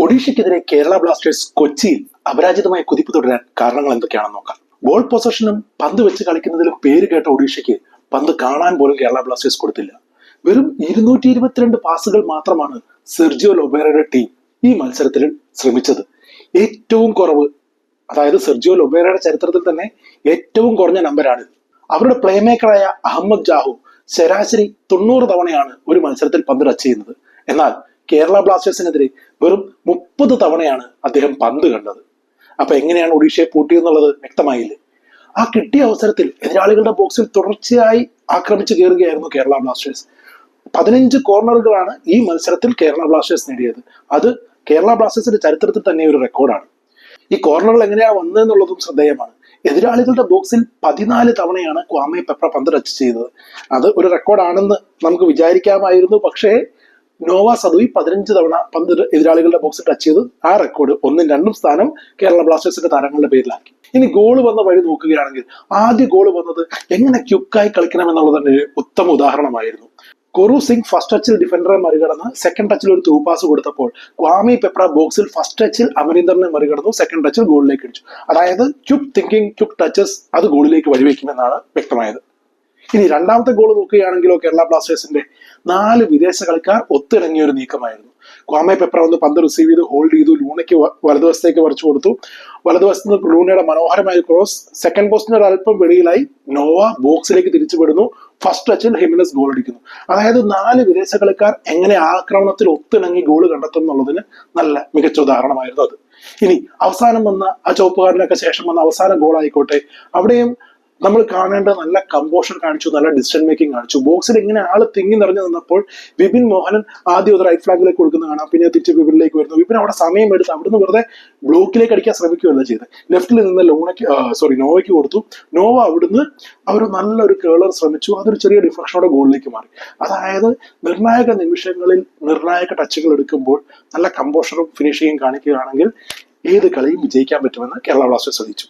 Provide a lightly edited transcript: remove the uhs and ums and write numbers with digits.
ഒഡീഷയ്ക്കെതിരെ Kerala Blasters കൊച്ചിയിൽ അപരാജിതമായ കുതിപ്പ് തുടരാൻ കാരണങ്ങൾ എന്തൊക്കെയാണെന്ന് നോക്കാം. ബോൾ പൊസഷനും പന്ത് വെച്ച് കളിക്കുന്നതിലും പേര് കേട്ട ഒഡീഷയ്ക്ക് പന്ത് കാണാൻ പോലും കേരള ബ്ലാസ്റ്റേഴ്സ് കൊടുത്തില്ല. വെറും 222 പാസുകൾ മാത്രമാണ് സെർജിയോ ലൊബേറയുടെ ടീം ഈ മത്സരത്തിൽ ശ്രമിച്ചത്. ഏറ്റവും കുറവ്, അതായത് സെർജിയോ ലൊബേറയുടെ ചരിത്രത്തിൽ തന്നെ ഏറ്റവും കുറഞ്ഞ നമ്പരാണ്. അവരുടെ പ്ലേ മേക്കറായ അഹമ്മദ് ജാഹു ശരാശരി 90 തവണയാണ് ഒരു മത്സരത്തിൽ പന്ത് ടച്ച് ചെയ്യുന്നത്. എന്നാൽ കേരള ബ്ലാസ്റ്റേഴ്സിനെതിരെ വെറും 30 തവണയാണ് അദ്ദേഹം പന്ത് കണ്ടത്. അപ്പൊ എങ്ങനെയാണ് ഒഡീഷയെ പൂട്ടിയെന്നുള്ളത് വ്യക്തമായില്ലേ? ആ കിട്ടിയ അവസരത്തിൽ എതിരാളികളുടെ ബോക്സിൽ തുടർച്ചയായി ആക്രമിച്ചു കയറുകയായിരുന്നു കേരള ബ്ലാസ്റ്റേഴ്സ്. 15 കോർണറുകളാണ് ഈ മത്സരത്തിൽ കേരള ബ്ലാസ്റ്റേഴ്സ് നേടിയത്. അത് കേരള ബ്ലാസ്റ്റേഴ്സിന്റെ ചരിത്രത്തിൽ തന്നെ ഒരു റെക്കോർഡാണ്. ഈ കോർണറുകൾ എങ്ങനെയാണ് വന്നതെന്നുള്ളതും ശ്രദ്ധേയമാണ്. എതിരാളികളുടെ ബോക്സിൽ 14 തവണയാണ് ക്വാമെ പെപ്ര പന്ത് ടച്ച് ചെയ്തത്. അത് ഒരു റെക്കോർഡാണെന്ന് നമുക്ക് വിചാരിക്കാമായിരുന്നു. പക്ഷേ നോവ സദുയി 15 തവണ പന്ത് എതിരാളികളുടെ ബോക്സിൽ ടച്ച് ചെയ്ത് ആ റെക്കോർഡ് 1ഉം 2ഉം സ്ഥാനം കേരള ബ്ലാസ്റ്റേഴ്സിന്റെ താരങ്ങളുടെ പേരിലാക്കി. ഇനി ഗോൾ വന്ന വഴി നോക്കുകയാണെങ്കിൽ ആദ്യ ഗോൾ വന്നത് എങ്ങനെ ക്യുക്കായി കളിക്കണം എന്നുള്ളതിന്റെ ഉത്തമ ഉദാഹരണമായിരുന്നു. കൊറു സിംഗ് ഫസ്റ്റ് ടച്ചിൽ ഡിഫൻഡറെ മറികടന്ന് സെക്കൻഡ് ടച്ചിൽ ഒരു ത്രൂ പാസ് കൊടുത്തപ്പോൾ ക്വാമെ പെപ്ര ബോക്സിൽ ഫസ്റ്റ് ടച്ചിൽ അമരീന്ദറിനെ മറികടന്നു സെക്കൻഡ് ടച്ചിൽ ഗോളിലേക്ക് അടിച്ചു. അതായത് ക്യുക്ക് തിങ്കിങ്, ക്യുക്ക് ടച്ചസ് അത് ഗോളിലേക്ക് വഴിവെക്കുമെന്നാണ് വ്യക്തമായത്. ഇനി രണ്ടാമത്തെ ഗോൾ നോക്കുകയാണെങ്കിലോ കേരള ബ്ലാസ്റ്റേഴ്സിന്റെ 4 വിദേശ കളിക്കാർ ഒത്തിണങ്ങിയ ഒരു നീക്കമായിരുന്നു. ക്വാമെ പെപ്ര വന്ന് പന്ത് റിസീവ് ചെയ്ത് ഹോൾഡ് ചെയ്തു, ലൂണയ്ക്ക് വലതുവശത്തേക്ക് വരച്ചു കൊടുത്തു. വലതുവശത്ത് നിന്ന് ലൂണയുടെ മനോഹരമായ ക്രോസ്, സെക്കൻഡ് പോസ്റ്റിന് ഒരു അല്പം വെളിയിലായി നോവ ബോക്സിലേക്ക് തിരിച്ചുവിടുന്നു. ഫസ്റ്റ് ടച്ചിൽ ഹിമിനസ് ഗോൾ അടിക്കുന്നു. അതായത് 4 വിദേശ കളിക്കാർ എങ്ങനെ ആക്രമണത്തിൽ ഒത്തിണങ്ങി ഗോൾ കണ്ടെത്തും എന്നുള്ളതിന് നല്ല മികച്ച ഉദാഹരണമായിരുന്നു അത്. ഇനി അവസാനം വന്ന ആ ചുവപ്പുകാരനൊക്കെ ശേഷം വന്ന അവസാന ഗോൾ ആയിക്കോട്ടെ, അവിടെയും നമ്മൾ കാണേണ്ട നല്ല കമ്പോഷൻ കാണിച്ചു, നല്ല ഡിസിഷൻ മേക്കിംഗ് കാണിച്ചു. ബോക്സിൽ ഇങ്ങനെ ആള് തിങ്ങി നിറഞ്ഞു നിന്നപ്പോൾ വിപിൻ മോഹനൻ ആദ്യം ഒരു റൈറ്റ് ഫ്ലാഗിലേക്ക് കൊടുക്കുന്ന കാണാം, പിന്നെ തിരിച്ച് വിപിനിലേക്ക് വരുന്നു. വിപിൻ അവിടെ സമയം എടുത്ത് അവിടുന്ന് വെറുതെ ബ്ലോക്കിലേക്ക് അടിക്കാൻ ശ്രമിക്കുകയല്ല ചെയ്ത്, ലെഫ്റ്റിൽ നിന്ന് നോവയ്ക്ക് കൊടുത്തു. നോവ അവിടുന്ന് അവർ നല്ലൊരു കേളർ ശ്രമിച്ചു, അതൊരു ചെറിയ ഡിഫ്ലക്ഷനോടെ ഗോളിലേക്ക് മാറി. അതായത് നിർണായക നിമിഷങ്ങളിൽ നിർണായക ടച്ചുകൾ എടുക്കുമ്പോൾ നല്ല കമ്പോഷനും ഫിനിഷിങ്ങും കാണിക്കുകയാണെങ്കിൽ ഏത് കളിയും വിജയിക്കാൻ പറ്റുമെന്ന് കേരള ബ്ലാസ്റ്റേഴ്സ് തെളിയിച്ചു.